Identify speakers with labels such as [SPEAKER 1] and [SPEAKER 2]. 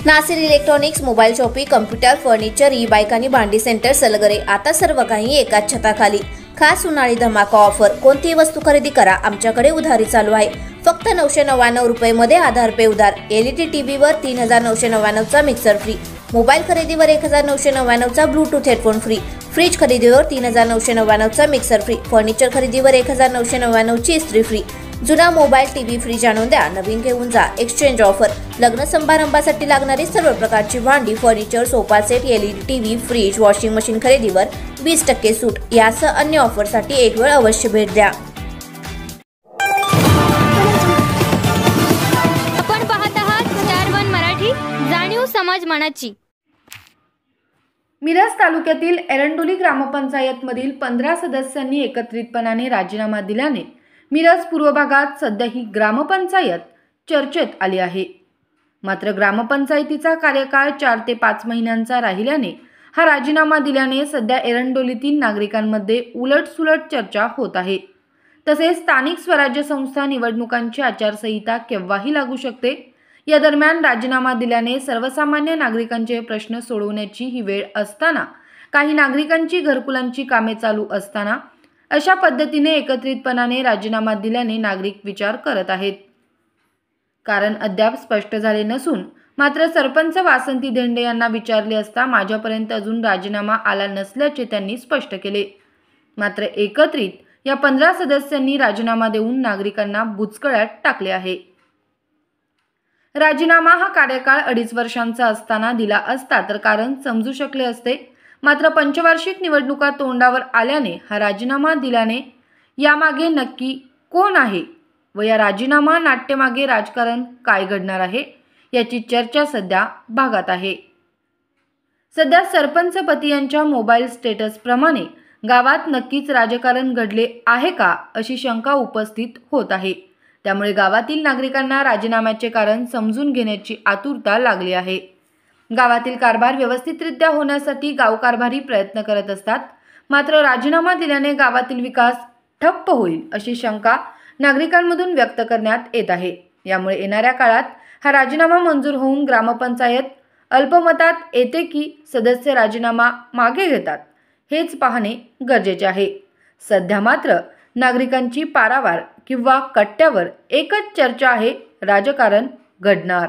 [SPEAKER 1] Nasir electronics, mobile shopping, computer, furniture, e bike आणि भांडी centre, Salgare, आता सर्व काही एकाच छताखाली। खास उन्हाळी धमाका ऑफर। कोणतीही वस्तू खरेदी करा, आमच्याकडे उधारी चालू आहे। फक्त 999 रुपये मध्ये आधार पे उधार। एलईडी टीव्हीवर 3999 चा मिक्सर फ्री। मोबाईल खरेदीवर 1999 चा ब्लूटूथ हेडफोन फ्री। फ्रीज खरेदीवर 3999 चा मिक्सर फ्री। फर्निचर खरेदीवर 1999 ची इस्त्री फ्री। जुना मोबाईल, टीव्ही, फ्रीज आणून द्या, नवीन घेऊन जा। Exchange offer. लग्न समारंभासाठी लागणारी सर्व प्रकारची भांडी, furniture, sofa set, LED TV, fridge, washing machine खरेदीवर 20% सूट। यासह अन्य ऑफरसाठी एक वेळ अवश्य भेट द्या।
[SPEAKER 2] आपण पाहत आहात स्टार वन मराठी, जाणीव समाज मनाची।
[SPEAKER 3] मिरज तालुक्यातील एरंडोली ग्रामपंचायतमधील 15 सदस्यांनी एकत्रितपणाने राजीनामा दिल्याने मिरज पूर्व भागात सध्या ही ग्रामपंचायत चर्चेत आली आहे। मात्र ग्रामपंचायतीचा कार्यकाळ 4 ते 5 महिन्यांचा राहिल्याने हा राजीनामा दिल्याने सध्या एरंडोलीतील नागरिकांमध्ये उलटसुलट चर्चा होत आहे। तसेच स्थानिक स्वराज्य संस्था निवडणुकांची आचारसंहिता केव्हाही लागू शकते। या दरम्यान राजीनामा दिल्याने सर्वसामान्य नागरिकांचे प्रश्न सोडवण्याची ही वेळ असताना काही नागरिकांची घरकुलांची कामे चालू असताना अशा पद्धतीने एकत्रितपणाने राजीनामा दिल्याने नागरिक विचार करत आहेत। कारण अद्याप स्पष्ट झाले नसून मात्र सरपंच वासंती धेंडे यांना विचारले असता माझ्यापर्यंत अजून राजीनामा आला नसल्याचे त्यांनी स्पष्ट केले। मात्र एकत्रित या 15 सदस्यांनी राजीनामा देऊन नागरिकांना बुचकळ्यात टाकले आहे। राजीनामा हा कार्यकाळ 2.5 वर्षांचा असताना दिला असता तर कारण समजू शकले असते। मात्र पंचवार्षिक निवडणुका तोंडावर आल्याने हा राजीनामा दिल्याने यामागे नक्की कोण आहे व या राजीनामा नाट्यमागे राजकारण काय घडणार आहे याची चर्चा सध्या भागात आहे। सध्या सरपंच पती यांच्या मोबाईल स्टेटस प्रमाणे गावात नक्कीच राजकारण घडले आहे का अशी शंका उपस्थित होत आहे। त्यामुळे गावातील नागरिकांना राजीनाम्याचे कारण समजून घेण्याची आतुरता लागली आहे। गावातील कारभार व्यवस्थितरित्या होण्यासाठी गावकारभारी प्रयत्न करत असतात। मात्र राजीनामा दिल्याने गावातील विकास ठप्प होईल अशी शंका नागरिकांमधून व्यक्त करण्यात येत आहे। यामुळे येणाऱ्या काळात हा राजीनामा मंजूर होऊन ग्रामपंचायत अल्पमतात येते की सदस्य राजीनामा मागे घेतात हेच पाहणे गरजेचे आहे। सध्या मात्र नागरिकांची पारावार किंवा कट्ट्यावर एकच चर्चा आहे, राजकारण घडणार।